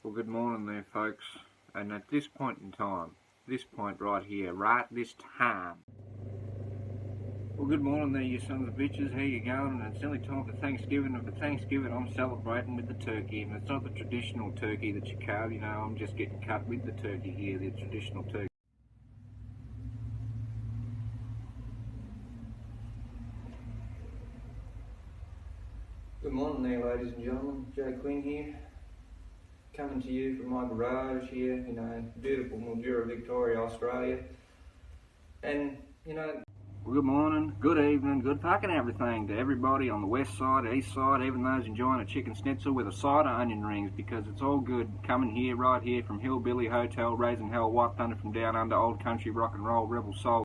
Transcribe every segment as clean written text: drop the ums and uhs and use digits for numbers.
Well, good morning there, folks. And at this point in time, this point right here, right this time. Well, good morning there, you sons of bitches. How you going? And it's nearly time for Thanksgiving. And for Thanksgiving, I'm celebrating with the turkey. And it's not the traditional turkey that you carve, I'm just getting cut with the turkey here, the traditional turkey. Good morning there, ladies and gentlemen. Quinn here. Coming to you from my garage here, beautiful Mildura, Victoria, Australia. And, good morning, good evening, good fucking everything to everybody on the west side, east side, even those enjoying a chicken schnitzel with a side of onion rings, because it's all good coming here, right here from Hillbilly Hotel, raising hell, white thunder from down under, old country rock and roll, rebel soul.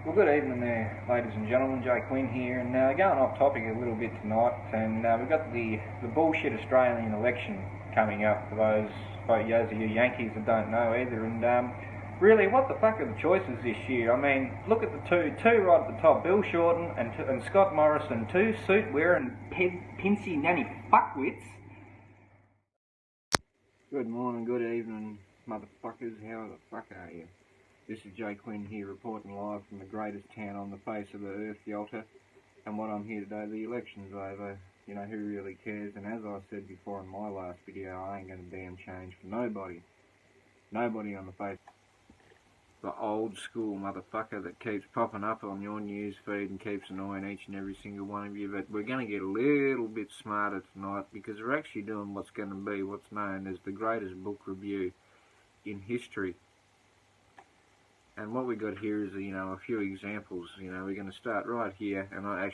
Well, good evening there, ladies and gentlemen. Quinn here, and going off topic a little bit tonight, and we've got the bullshit Australian election coming up for those of you Yankees that don't know either, and really, what the fuck are the choices this year? I mean, look at the two right at the top, Bill Shorten and Scott Morrison, two suit-wearing, pincy nanny fuckwits. Good morning, good evening, motherfuckers. How the fuck are you? This is Quinn here, reporting live from the greatest town on the face of the earth, Yalta. And what I'm here today, the election's over. Who really cares? And as I said before in my last video, I ain't gonna damn change for nobody. Nobody on the face. The old school motherfucker that keeps popping up on your news feed and keeps annoying each and every single one of you. But we're gonna get a little bit smarter tonight, because we're actually doing what's gonna be what's known as the greatest book review in history. And what we got here is, a few examples. We're going to start right here, and I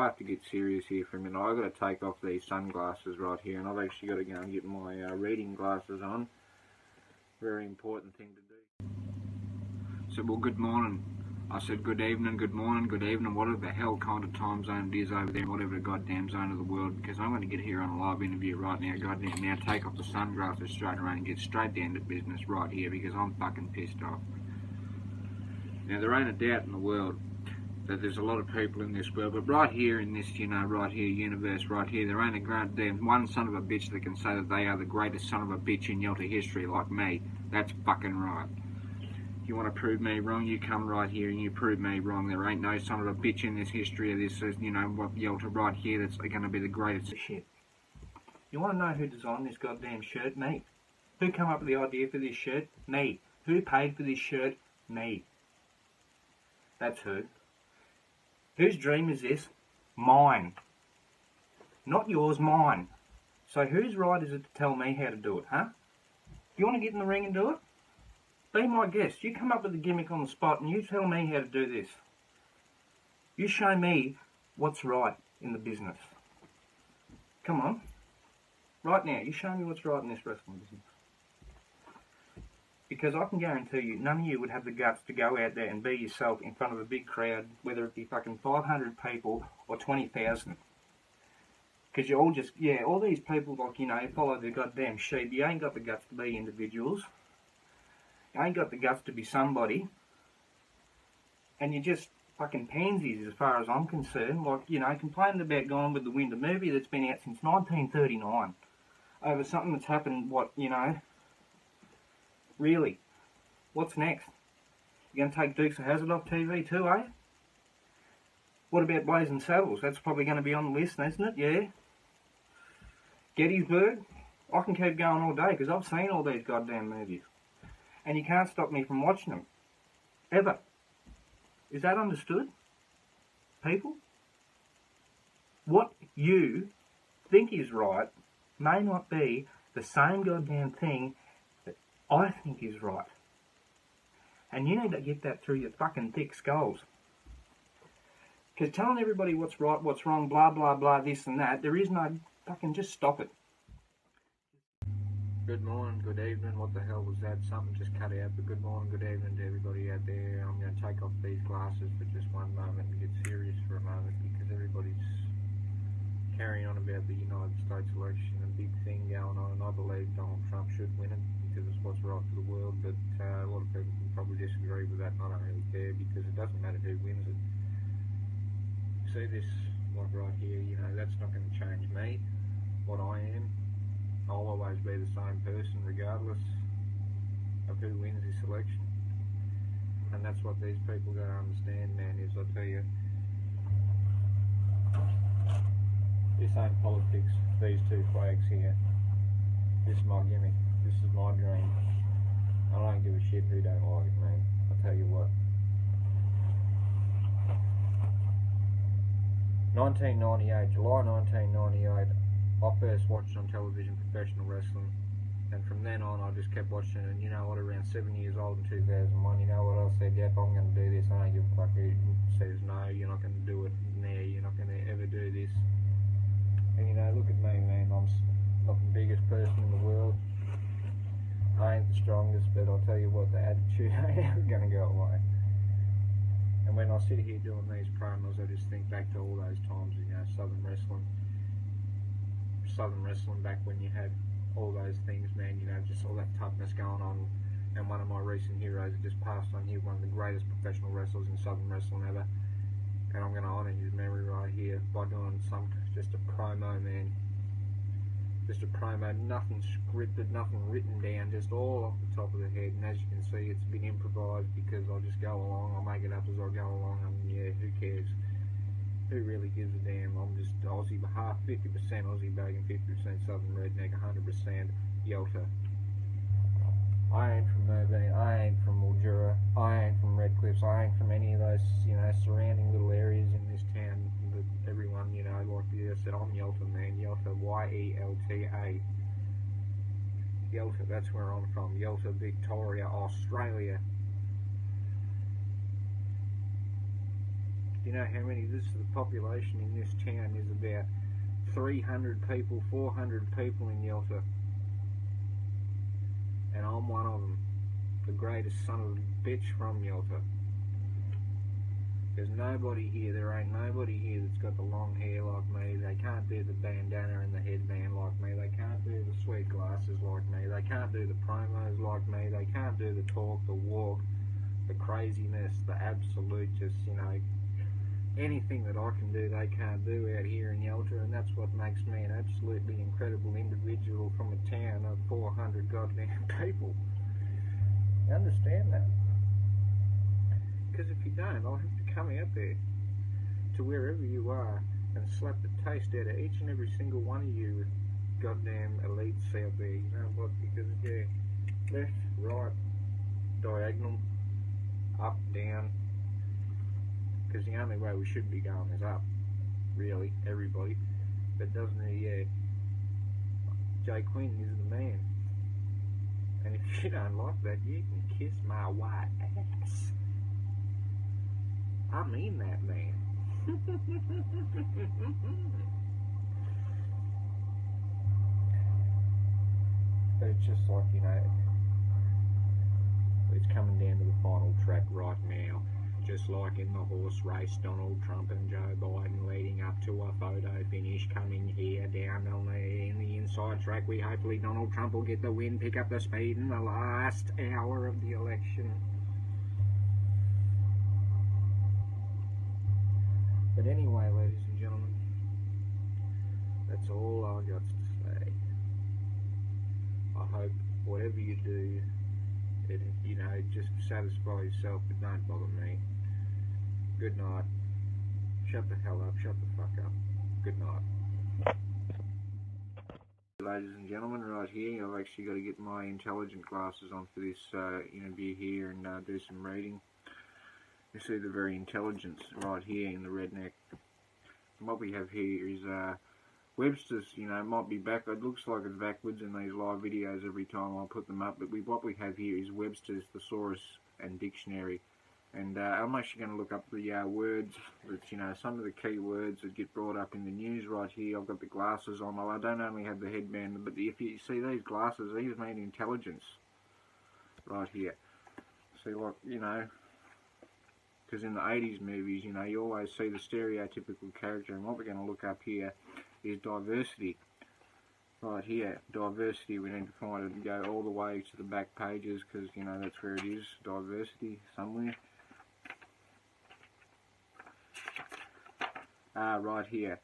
have to get serious here for a minute. I've got to take off these sunglasses right here, and I've actually got to go and get my reading glasses on. Very important thing to do. So, well, good morning. I said good evening, good morning, good evening, whatever the hell kind of time zone it is over there, whatever the goddamn zone of the world, because I'm going to get here on a live interview right now, goddamn now, take off the sunglasses straight around and get straight down to business right here, because I'm fucking pissed off. Now, there ain't a doubt in the world that there's a lot of people in this world, but right here in this, right here, universe right here, there ain't a goddamn one son of a bitch that can say that they are the greatest son of a bitch in Yalta history like me. That's fucking right. If you want to prove me wrong, you come right here and you prove me wrong. There ain't no son of a bitch in this history of this, what Yalta right here that's going to be the greatest shit. You want to know who designed this goddamn shirt? Me. Who came up with the idea for this shirt? Me. Who paid for this shirt? Me. That's who. Whose dream is this? Mine. Not yours, mine. So whose right is it to tell me how to do it, huh? You want to get in the ring and do it? Be my guest. You come up with a gimmick on the spot and you tell me how to do this. You show me what's right in the business. Come on. Right now, you show me what's right in this wrestling business. Because I can guarantee you, none of you would have the guts to go out there and be yourself in front of a big crowd, whether it be fucking 500 people or 20,000. Because you all just, all these people, follow the goddamn sheep. You ain't got the guts to be individuals. You ain't got the guts to be somebody. And you're just fucking pansies as far as I'm concerned. Complaining about Gone with the Wind, a movie that's been out since 1939. Over something that's happened, really? What's next? You going to take Dukes of Hazzard off TV too, eh? What about Blazing Saddles? That's probably going to be on the list, isn't it? Yeah. Gettysburg? I can keep going all day because I've seen all these goddamn movies. And you can't stop me from watching them. Ever. Is that understood? People? What you think is right may not be the same goddamn thing that I think is right. And you need to get that through your fucking thick skulls. Because telling everybody what's right, what's wrong, blah, blah, blah, this and that, there is no fucking, just stop it. Good morning, good evening, what the hell was that? Something just cut out, but good morning, good evening to everybody out there. I'm going to take off these glasses for just one moment and get serious for a moment, because everybody's carrying on about the United States election, a big thing going on, and I believe Donald Trump should win it because it's what's right for the world, but a lot of people can probably disagree with that, and I don't really care because it doesn't matter who wins it. See this, like right here, you know, that's not going to change me, what I am. I'll always be the same person regardless of who wins this election. And that's what these people got to understand, man, is I tell you, this ain't politics, these two flags here. This is my gimmick, this is my dream. I don't give a shit who don't like it, man. I'll tell you what. 1998, July 1998, I first watched on television professional wrestling, and from then on I just kept watching it. And you know what, around 7 years old in 2001, you know what I said, yep, I'm going to do this. I don't give a fuck who says no, you're not going to do it, nah, you're not going to ever do this. And you know, look at me, man, I'm not the biggest person in the world, I ain't the strongest, but I'll tell you what, the attitude ain't ever going to go away. And when I sit here doing these promos, I just think back to all those times, you know, Southern wrestling back when you had all those things, man, you know, just all that toughness going on. And one of my recent heroes that just passed on here, one of the greatest professional wrestlers in Southern wrestling ever. And I'm going to honour his memory right here by doing just a promo, man. Just a promo, nothing scripted, nothing written down, just all off the top of the head. And as you can see, it's been improvised because I'll just go along, I'll make it up as I go along, and yeah, who cares? Who really gives a damn? I'm just Aussie, half 50% Aussie Bogan, 50% Southern Redneck, 100% Yalta. I ain't from Mobile, I ain't from Mildura, I ain't from Red Cliffs, I ain't from any of those, you know, surrounding little areas in this town that everyone, you know, like I said, I'm Yalta, man, Yalta, Y-E-L-T-A. Yalta, that's where I'm from, Yalta, Victoria, Australia. You know how many, the population in this town is about 300 people, 400 people in Yalta. And I'm one of them, the greatest son of a bitch from Yalta. There's nobody here, there ain't nobody here that's got the long hair like me. They can't do the bandana and the headband like me. They can't do the sweet glasses like me. They can't do the promos like me. They can't do the talk, the walk, the craziness, the absolute, just, you know, anything that I can do, they can't do out here in Yalta, and that's what makes me an absolutely incredible individual from a town of 400 goddamn people. You understand that? Because if you don't, I'll have to come out there to wherever you are and slap the taste out of each and every single one of you goddamn elites out there, you know what? Because, yeah, left, right, diagonal, up, down. Because the only way we should be going is up, really, everybody. But doesn't he, Jay Quinn is the man. And if you don't like that, you can kiss my white ass. I mean that, man. But it's just like, you know, it's coming down to the final track right now. Just like in the horse race, Donald Trump and Joe Biden leading up to a photo finish, coming here down on in the inside track. Hopefully Donald Trump will get the win, pick up the speed in the last hour of the election. But anyway, ladies and gentlemen, that's all I got to say. I hope whatever you do, it, you know, just satisfy yourself, but don't bother me. Good night. Shut the hell up. Shut the fuck up. Good night. Ladies and gentlemen, right here, I've actually got to get my intelligent glasses on for this interview here and do some reading. You see the very intelligence right here in the redneck. And what we have here is Webster's, you know, might be back. It looks like it's backwards in these live videos every time I put them up, but what we have here is Webster's Thesaurus and Dictionary. And I'm actually going to look up the words, that, you know, some of the key words that get brought up in the news right here. I've got the glasses on. I don't only have the headband, but if you see these glasses, these mean intelligence right here. See, like, you know, because in the 80s movies, you know, you always see the stereotypical character, and what we're going to look up here is diversity. Right here, diversity, we need to find it and go all the way to the back pages, because, you know, that's where it is, diversity, somewhere. Right here,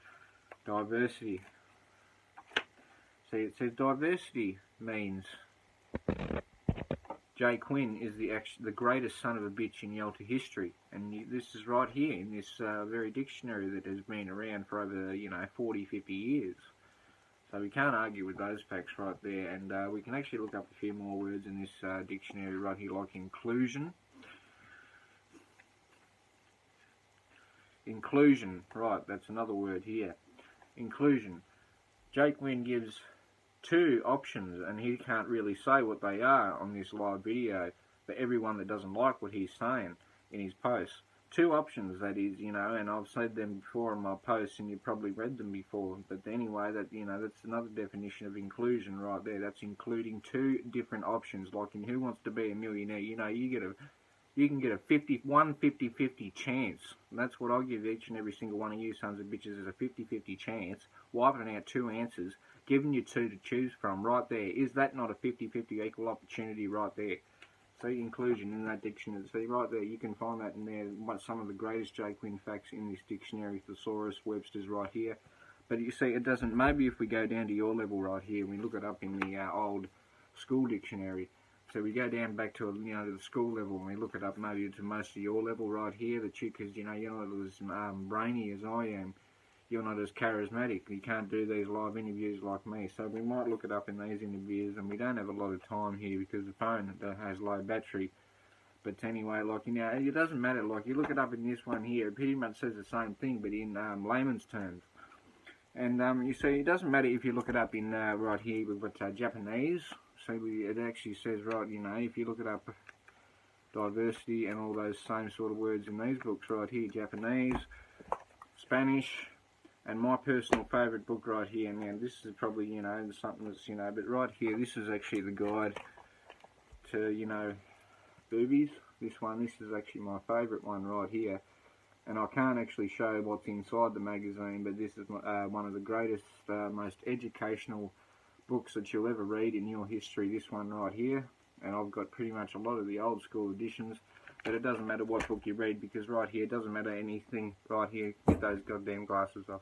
diversity. See, it says diversity means J. Quinn is the greatest son of a bitch in Yalta history, and this is right here in this very dictionary that has been around for over, 40, 50 years. So we can't argue with those facts right there, and we can actually look up a few more words in this dictionary right here, like inclusion. Inclusion, right, that's another word here. Inclusion. J. Quinn gives two options, and he can't really say what they are on this live video for everyone that doesn't like what he's saying in his posts. Two options, that is, and I've said them before in my posts, and you've probably read them before, but anyway, that's another definition of inclusion right there. That's including two different options, like in Who Wants to Be a Millionaire, you can get a 50-50 chance, and that's what I give each and every single one of you sons of bitches, is a 50-50 chance, wiping out two answers, giving you two to choose from right there. Is that not a 50-50 equal opportunity right there? See, inclusion in that dictionary. See, right there, you can find that in there, some of the greatest J. Quinn facts in this dictionary, Thesaurus, Webster's right here. But you see, it doesn't, maybe if we go down to your level right here, we look it up in the old school dictionary. So we go down back to, to the school level, and we look it up maybe to most of your level right here, because, you're not as brainy as I am. You're not as charismatic. You can't do these live interviews like me. So we might look it up in these interviews, and we don't have a lot of time here because the phone has low battery. But anyway, it doesn't matter. Like, you look it up in this one here, it pretty much says the same thing, but in layman's terms. And you see, it doesn't matter if you look it up in right here, we've got Japanese. So it actually says, right, if you look it up, diversity and all those same sort of words in these books right here, Japanese, Spanish, and my personal favourite book right here. Now, this is probably, something that's, but right here, this is actually the guide to, boobies. This is actually my favourite one right here. And I can't actually show what's inside the magazine, but this is one of the greatest, most educational books that you'll ever read in your history, this one right here. And I've got pretty much a lot of the old school editions, but it doesn't matter what book you read, because right here, it doesn't matter anything right here. Get those goddamn glasses off.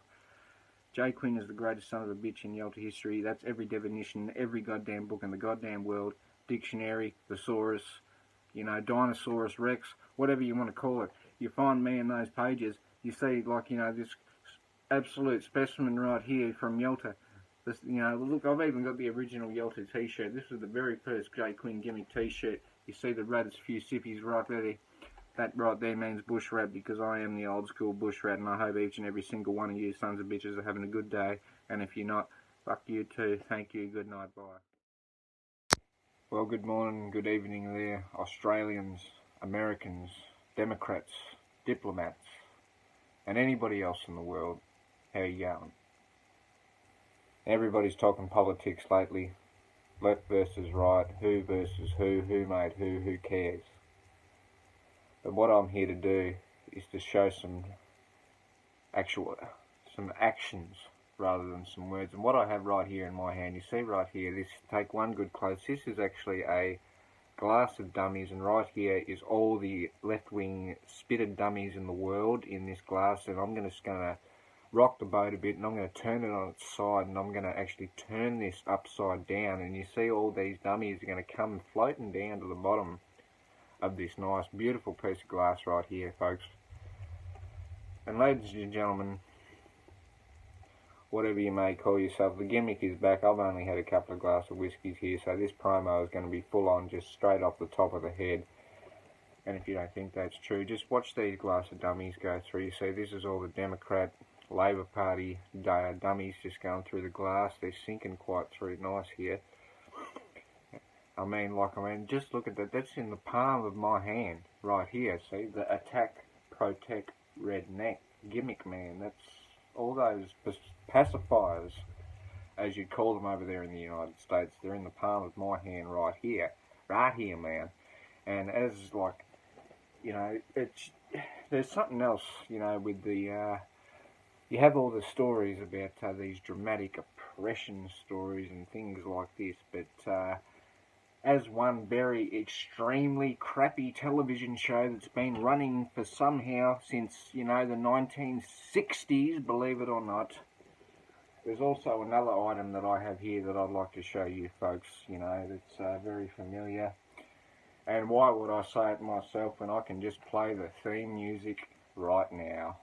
J. Quinn is the greatest son of a bitch in Yalta history. That's every definition, every goddamn book in the goddamn world. Dictionary, Thesaurus, Dinosaurus Rex, whatever you want to call it. You find me in those pages, you see, this absolute specimen right here from Yalta. This, look, I've even got the original Yalta t-shirt. This was the very first J. Quinn gimmick t-shirt. You see the raddest few sippies right there. That right there means bush rat, because I am the old school bush rat, and I hope each and every single one of you sons of bitches are having a good day. And if you're not, fuck you too. Thank you. Good night. Bye. Well, good morning, good evening there, Australians, Americans, Democrats, diplomats, and anybody else in the world. How you going? Everybody's talking politics lately. Left versus right, who versus who made who cares? But what I'm here to do is to show some actions rather than some words. And what I have right here in my hand, you see right here, take one good close. This is actually a glass of dummies, and right here is all the left-wing spitted dummies in the world in this glass, and I'm just going to rock the boat a bit, and I'm going to turn it on its side, and I'm going to actually turn this upside down, and you see all these dummies are going to come floating down to the bottom of this nice, beautiful piece of glass right here, folks. And ladies and gentlemen, whatever you may call yourself, the gimmick is back. I've only had a couple of glasses of whiskies here, so this promo is going to be full on, just straight off the top of the head. And if you don't think that's true, just watch these glass of dummies go through. You see, this is all the Democrat, Labor Party dummies just going through the glass. They're sinking quite through nice here. I mean, just look at that. That's in the palm of my hand right here. See, the attack, protect, redneck gimmick man. That's all those pacifiers, as you'd call them over there in the United States. They're in the palm of my hand right here, man. And as there's something else, with the you have all the stories about these dramatic oppression stories and things like this, but as one very extremely crappy television show that's been running for somehow since, the 1960s, believe it or not, there's also another item that I have here that I'd like to show you folks, that's very familiar. And why would I say it myself when I can just play the theme music right now?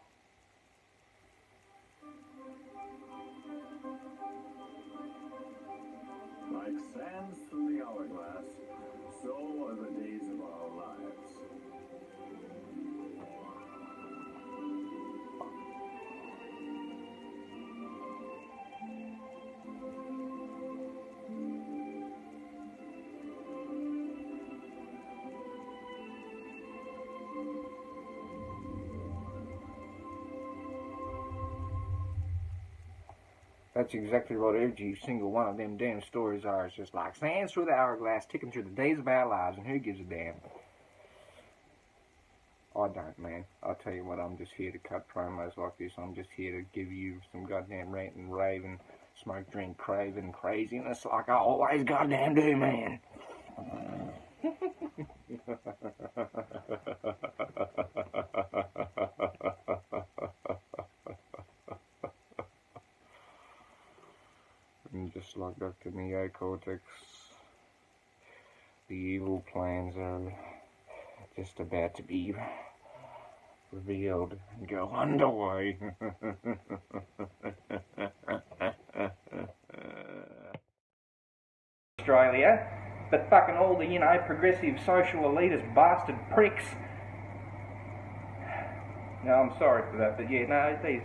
Like sands through the hourglass, so are the days of our lives. That's exactly what every single one of them damn stories are. It's just like sands through the hourglass, ticking through the days of our lives, and who gives a damn? I don't, man. I'll tell you what, I'm just here to cut promos like this. I'm just here to give you some goddamn rant and rave and smoke, drink, crave and craziness like I always goddamn do, man. And just like Dr. Neocortex, the evil plans are just about to be revealed and go underway. Australia, but fucking all the, progressive social elitist bastard pricks. No, I'm sorry for that, but yeah, no, they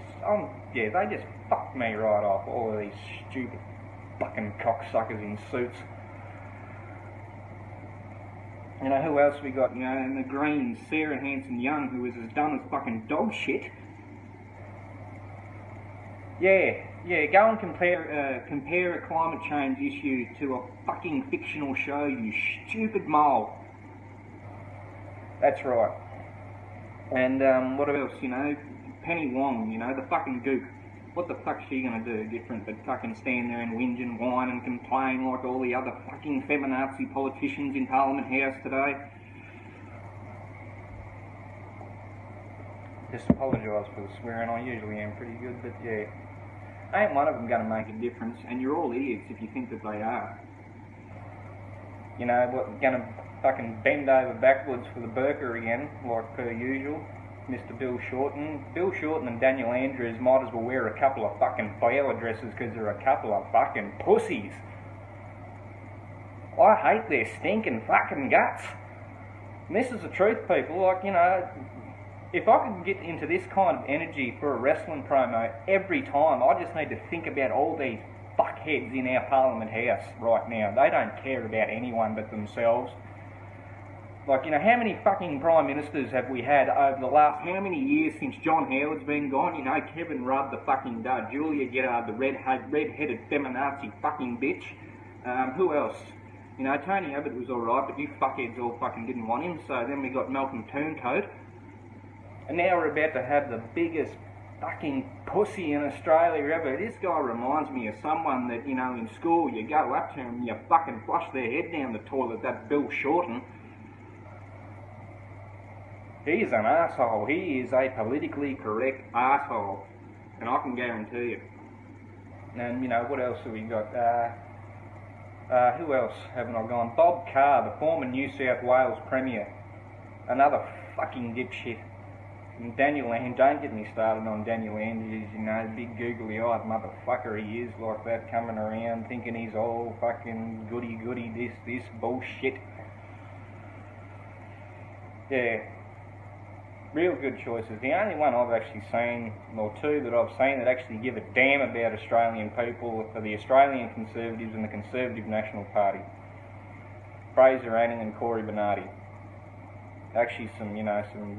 just fucked me right off, all of these stupid fucking cocksuckers in suits. Who else we got? In the Greens, Sarah Hanson-Young, who is as dumb as fucking dog shit. Yeah, go and compare a climate change issue to a fucking fictional show, you stupid mole. That's right. And what else, Penny Wong, the fucking gook. What the fuck's she gonna do different but fucking stand there and whinge and whine and complain like all the other fucking feminazi politicians in Parliament House today? Just apologise for the swearing, I usually am pretty good, but yeah. Ain't one of them gonna make a difference, and you're all idiots if you think that they are. Gonna fucking bend over backwards for the burqa again, like per usual. Mr. Bill Shorten. Bill Shorten and Daniel Andrews might as well wear a couple of fucking bio dresses because they're a couple of fucking pussies. I hate their stinking fucking guts. And this is the truth, people. If I could get into this kind of energy for a wrestling promo every time, I just need to think about all these fuckheads in our Parliament House right now. They don't care about anyone but themselves. How many fucking Prime Ministers have we had over the last, how many years since John Howard's been gone? Kevin Rudd, the fucking dud. Julia Gillard, the red-headed feminazi fucking bitch. Who else? Tony Abbott was alright, but you fuckheads all fucking didn't want him. So then we got Malcolm Turncoat. And now we're about to have the biggest fucking pussy in Australia ever. This guy reminds me of someone that, in school you go up to and you fucking flush their head down the toilet, that Bill Shorten. He's an asshole. He is a politically correct asshole. And I can guarantee it. And, what else have we got? Who else haven't I gone? Bob Carr, the former New South Wales Premier. Another fucking dipshit. And Daniel Andrews, don't get me started on Daniel Andrews, big googly-eyed motherfucker he is, like that, coming around thinking he's all fucking goody, this bullshit. Yeah. Real good choices. The only one I've actually seen, or two that I've seen that actually give a damn about Australian people are the Australian Conservatives and the Conservative National Party. Fraser Anning and Corey Bernardi. Actually some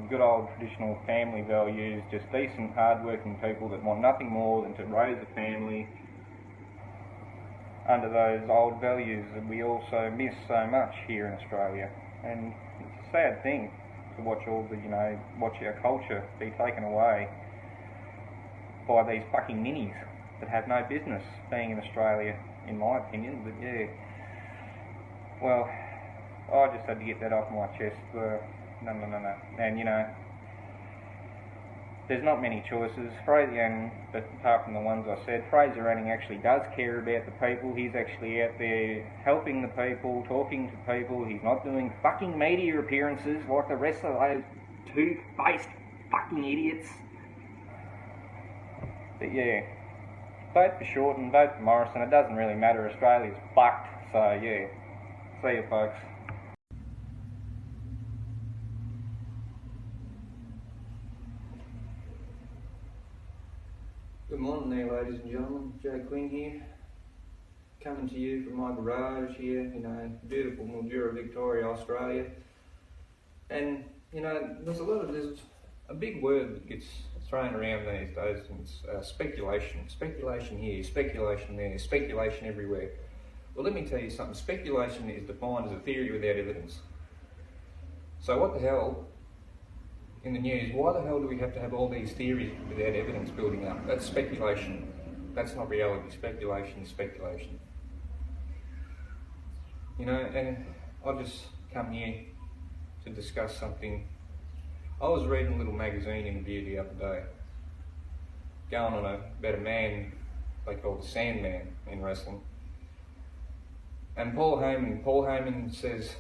good old traditional family values, just decent, hard-working people that want nothing more than to raise a family under those old values that we also miss so much here in Australia. And it's a sad thing to watch all the, watch our culture be taken away by these fucking ninnies that have no business being in Australia, in my opinion. But yeah, well, I just had to get that off my chest. No. And you know, there's not many choices. Fraser, and apart from the ones I said, Fraser Anning actually does care about the people. He's actually out there helping the people, talking to people. He's not doing fucking media appearances like the rest of those two-faced fucking idiots. But yeah, vote for Shorten, vote for Morrison. It doesn't really matter. Australia's fucked. So yeah, see you folks. Good morning there, ladies and gentlemen. Jay Quinn here, coming to you from my garage here, you know, beautiful Mildura, Victoria, Australia. And, you know, there's a big word that gets thrown around these days, and it's speculation. Speculation here, speculation there, speculation everywhere. Well, let me tell you something. Speculation is defined as a theory without evidence. So what the hell, in the news, why the hell do we have to have all these theories without evidence building up? That's speculation. That's not reality. Speculation is speculation. You know, and I've just come here to discuss something. I was reading a little magazine interview the other day, going on about a man they call the Sandman in wrestling. And Paul Heyman says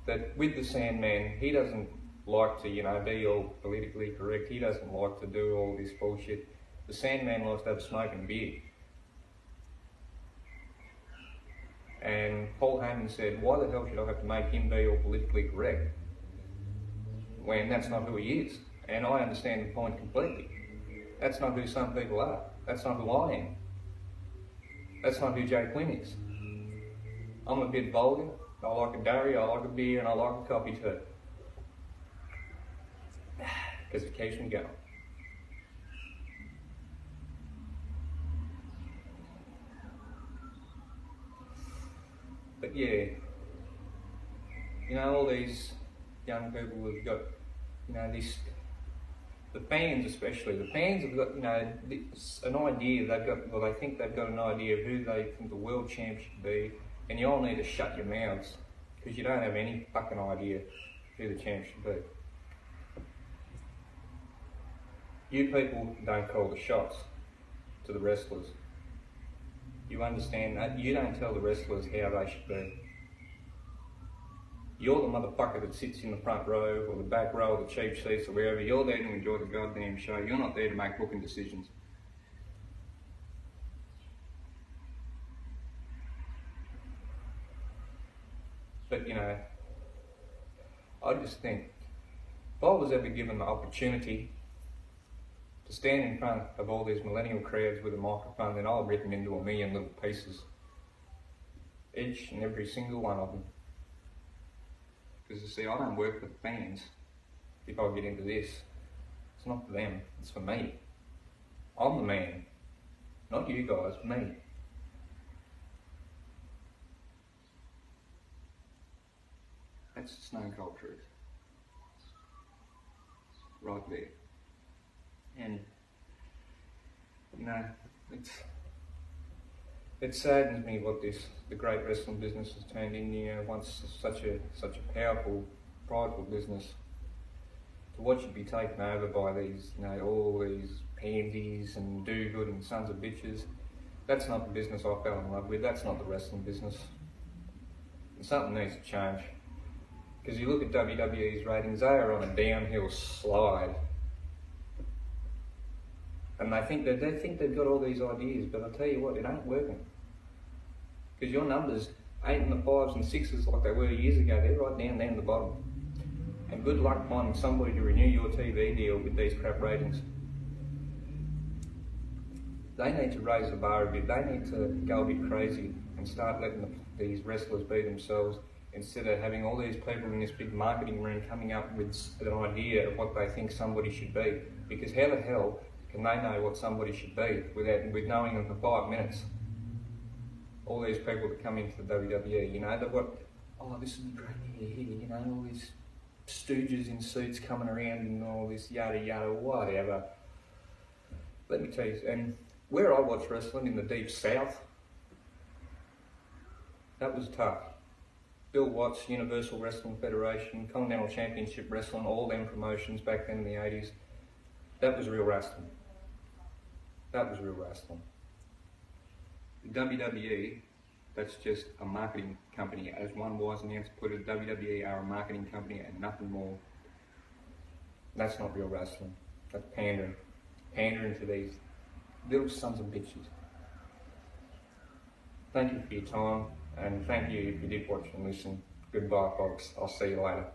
that with the Sandman, he doesn't like to, you know, be all politically correct. He doesn't like to do all this bullshit. The Sandman likes to have a smoke and beer. And Paul Heyman said, why the hell should I have to make him be all politically correct when that's not who he is? And I understand the point completely. That's not who some people are. That's not who I am. That's not who Jay Quinn is. I'm a bit vulgar. I like a durry, I like a beer, and I like a coffee too. Because it keeps me going. But yeah, you know, all these young people have got, you know, the fans especially, the fans have got, you know, an idea, they think they've got an idea of who they think the world champ should be, and you all need to shut your mouths, because you don't have any fucking idea who the champ should be. You people don't call the shots to the wrestlers. You understand that? You don't tell the wrestlers how they should be. You're the motherfucker that sits in the front row or the back row or the cheap seats or wherever. You're there to enjoy the goddamn show. You're not there to make booking decisions. But, you know, I just think if I was ever given the opportunity to stand in front of all these millennial crowds with a microphone, then I'll rip them into a million little pieces. Each and every single one of them. Because you see, I don't work for the fans if I get into this. It's not for them, it's for me. I'm the man. Not you guys, me. That's the stone cold truth. Right there. And, you know, it saddens me what the great wrestling business has turned into, you know, once such a powerful, prideful business, to watch it be taken over by these, you know, all these pansies and do-good and sons of bitches. That's not the business I fell in love with. That's not the wrestling business. And something needs to change. Because you look at WWE's ratings, they are on a downhill slide. And they think they've got all these ideas, but I'll tell you what, it ain't working. Because your numbers ain't in the 5s and 6s like they were years ago. They're right down there in the bottom. And good luck finding somebody to renew your TV deal with these crap ratings. They need to raise the bar a bit. They need to go a bit crazy and start letting these wrestlers be themselves, instead of having all these people in this big marketing room coming up with an idea of what they think somebody should be. Because how the hell can they know what somebody should be with knowing them for 5 minutes? All these people that come into the WWE, you know, they've got, oh, this is a great idea here, you know, all these stooges in suits coming around and all this yada yada, whatever. let me tell you, and where I watch wrestling in the deep south, that was tough. Bill Watts, Universal Wrestling Federation, Continental Championship Wrestling, all them promotions back then in the 80s, that was real wrestling. That was real wrestling. The WWE, that's just a marketing company. As one wise announcer put it, WWE are a marketing company and nothing more. That's not real wrestling. That's pandering. Pandering to these little sons of bitches. Thank you for your time, and thank you if you did watch and listen. Goodbye, folks. I'll see you later.